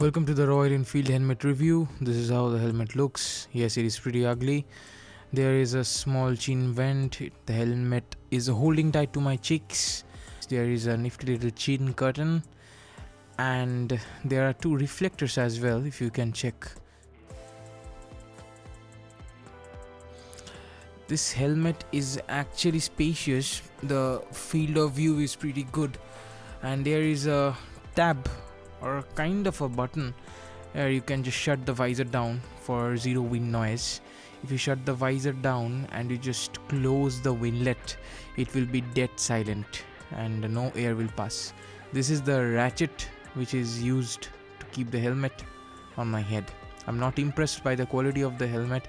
Welcome to the Royal Enflied helmet review. This is how the helmet looks. Yes, it is pretty ugly. There is a small chin vent. The helmet is holding tight to my cheeks. There is a nifty little chin curtain, and there are two reflectors as well, if you can check. This helmet is actually spacious. The field of view is pretty good, and there is a tab or kind of a button where you can just shut the visor down for zero wind noise. If you shut the visor down and you just close the windlet, it will be dead silent and no air will pass. This is the ratchet which is used to keep the helmet on my head. I'm not impressed by the quality of the helmet.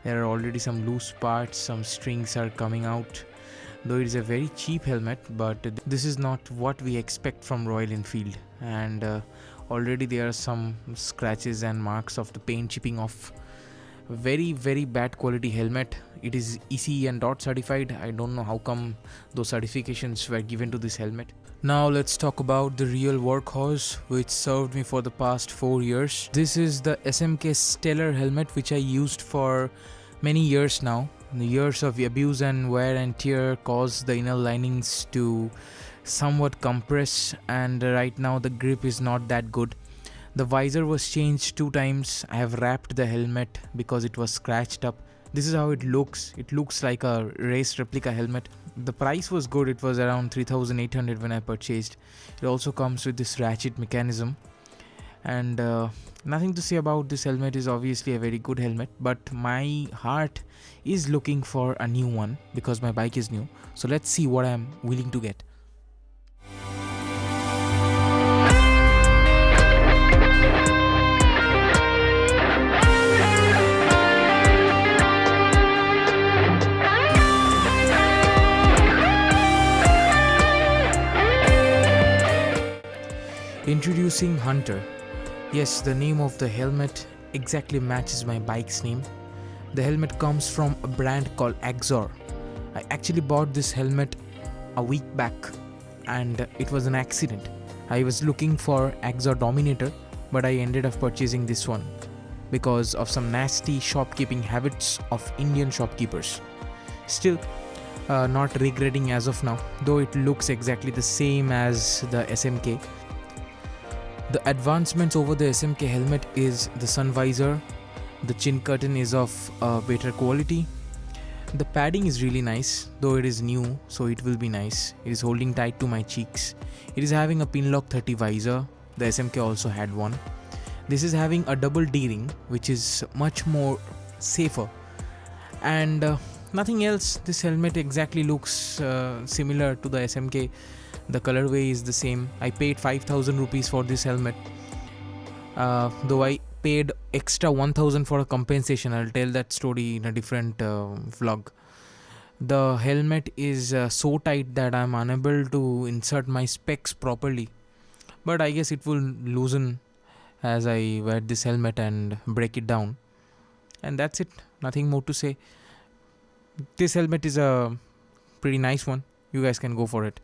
There are already some loose parts, some strings are coming out. Though it is a very cheap helmet, but this is not what we expect from Royal Enflied, and already there are some scratches and marks of the paint chipping off. Very bad quality helmet. It is ECE and DOT certified. I don't know how come those certifications were given to this helmet. Now let's talk about the real workhorse which served me for the past 4 years. This is the SMK Stellar helmet which I used for many years now. The years of abuse and wear and tear caused the inner linings to somewhat compress, and right now the grip is not that good. The visor was changed 2 times. I have wrapped the helmet because it was scratched up. This is how it looks. It looks like a race replica helmet. The price was good. It was around 3,800 when I purchased. It also comes with this ratchet mechanism, and nothing to say about this helmet. Is obviously a very good helmet, but my heart is looking for a new one because my bike is new. So let's see what I'm willing to get. Introducing Hunter. Yes, the name of the helmet exactly matches my bike's name. The helmet comes from a brand called Axor. I actually bought this helmet a week back and it was an accident. I was looking for Axor Dominator, but I ended up purchasing this one because of some nasty shopkeeping habits of Indian shopkeepers. Still, not regretting as of now, though it looks exactly the same as the SMK. The advancements over the SMK helmet is the sun visor. The chin curtain is of better quality. The padding is really nice, though it is new, so it will be nice. It is holding tight to my cheeks. It is having a Pinlock 30 visor. The SMK also had one. This is having a double D-ring, which is much more safer. And nothing else. This helmet exactly looks similar to the SMK. The colorway is the same. I paid 5,000 rupees for this helmet, though I paid extra 1,000 for a compensation. I'll tell that story in a different vlog. The helmet is so tight that I'm unable to insert my specs properly, but I guess it will loosen as I wear this helmet and break it down, and that's it. Nothing more to say. This helmet is a pretty nice one. You guys can go for it.